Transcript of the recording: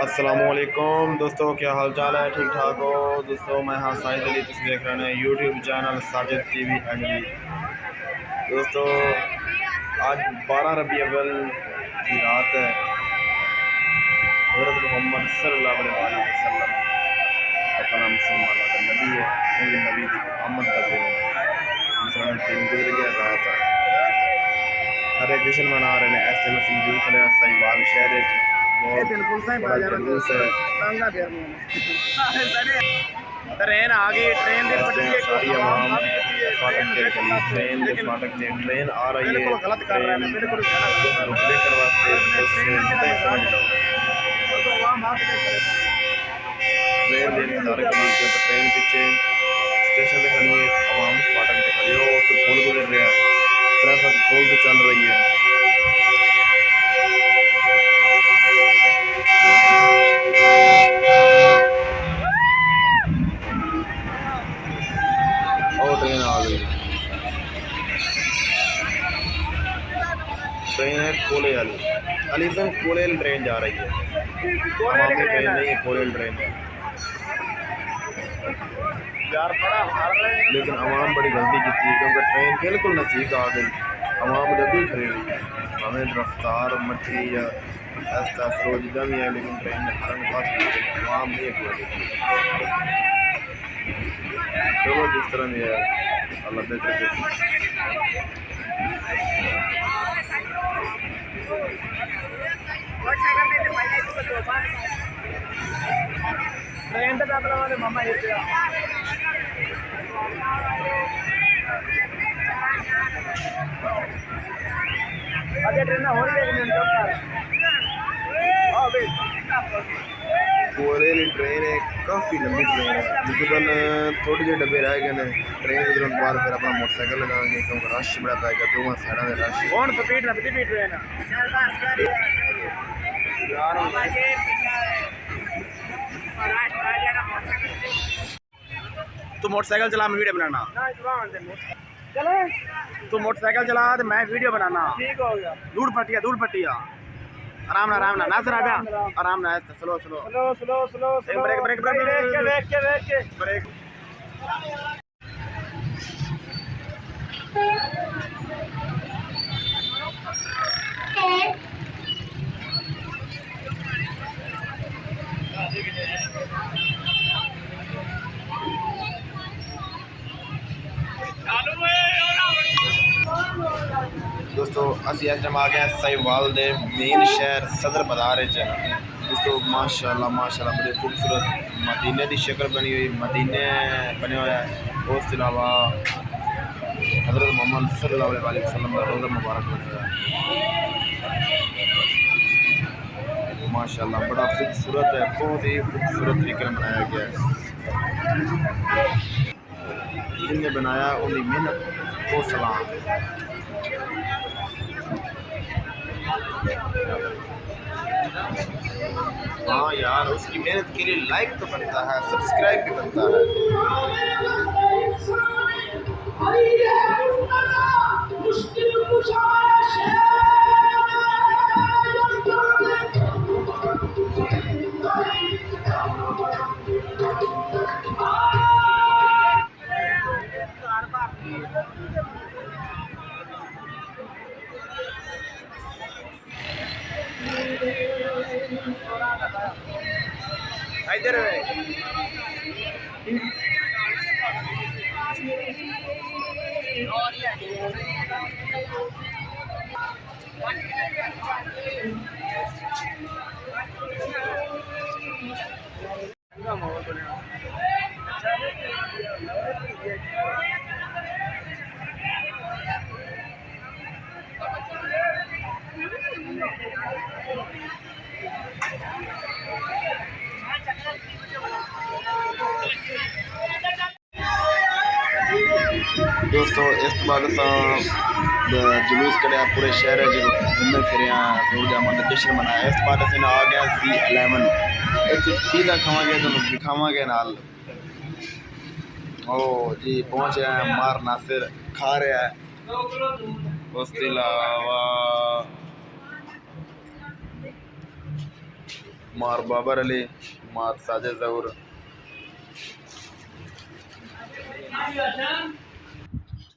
अस्सलामुअलैकुम दोस्तों, क्या हाल चाल है? ठीक ठाक हो दोस्तों? मैं हाँ साहिद अली, तुम देख रहे हैं यूट्यूब चैनल साजिद टीवी अगली। दोस्तों आज 12 रबी अव्वल की रात है। हज़रत मोहम्मद सल्लल्लाहु अलैहि वसल्लम अपना मुसलमान का नबी है, उनके नबी की आमद का दिन मुसलमान दिन गुजर गया रात है। हरे जश्न मना रहे हैं ऐसे मौजूद खड़े सहीवाल शहर बहुत बड़ा जुलूस है। ट्रेन आ गई, ट्रेन सारी आवाम फाटक के ट्रेन के फाटक से ट्रेन आ रही है। गलत कर रहे हैं, बिल्कुल रुकने करवाते ट्रेन के इंतजार के लिए ट्रेन पीछे स्टेशन पे खड़ी है, आवाम फाटक पे खड़ी हो तो पुल गुजर रहा है, ट्रैफिक पुल पे चल रही है। ट्रेन आ गई, ट्रेन है कोले वाली अलीसन कोले ट्रेन जा रही है। ट्रेन नहीं है, कोले ट्रेन है। लेकिन आवाम बड़ी गलती की थी क्योंकि ट्रेन बिल्कुल नज़दीक आ गई, आवाम जब भी खड़ी रही है, हमें रफ्तार मठी या ऐसा फरोजिदा भी है, लेकिन ट्रेन ने हरन पास आवाम नहीं खोली। चलो जिस तरह भी है अल्लाह बेहतर के ट्रेन तो मामा ट्रेन हो कोरेली ट्रेन है, काफ़ी लंबी ट्रेन है। तकरीबन थोड़े जो डब्बे रह गए हैं ट्रेन गुजरने के बाद, फिर अपना मोटरसाइकिल लगाएंगे क्योंकि रश बड़ा पाएगा, दो साइड में रश कौन स्पीड लगती भी ट्रेन तू मोटरसाइकिल चला, मैं वीडियो बनाना। तू मोटरसाइकिल चला तो मैं वीडियो बनाना। ठीक हो गया। दूर पट्टिया आराम ना नासर आजा, आराम ना, स्लो ब्रेक दोस्तों असी इस टाइम आ गए सहीवाल दे मेन शहर सदर बाजार दोस्तों। माशाल्लाह बड़े खूबसूरत मदीने की शक्ल बनी हुई, मदीने बने हुए हैं। उसके अलावा हज़रत मोहम्मद सल्लल्लाहु अलैहि वसल्लम का रोज़ा मुबारक बना हुआ है। माशाल्लाह बड़ा खूबसूरत है, बहुत ही खूबसूरत तरीके से बनाया गया है। जिनने बनाया उनकी मेहनत को सलाम। हाँ यार, उसकी मेहनत के लिए लाइक तो बनता है, सब्सक्राइब भी बनता है। इधर दोस्तों इस बाद जुलूस कढ़िया पूरे शहर घूमे फिर दूर जामन जश्न मनाया। इस बाद अस आ गया C11 पिज़्ज़ा खावे तो दिखावे नाल। ओ जी पहुँच गया है, मार नासिर खा रहा है। उसके अलावा मार बाबर अली, मार साजिद ज़हूर।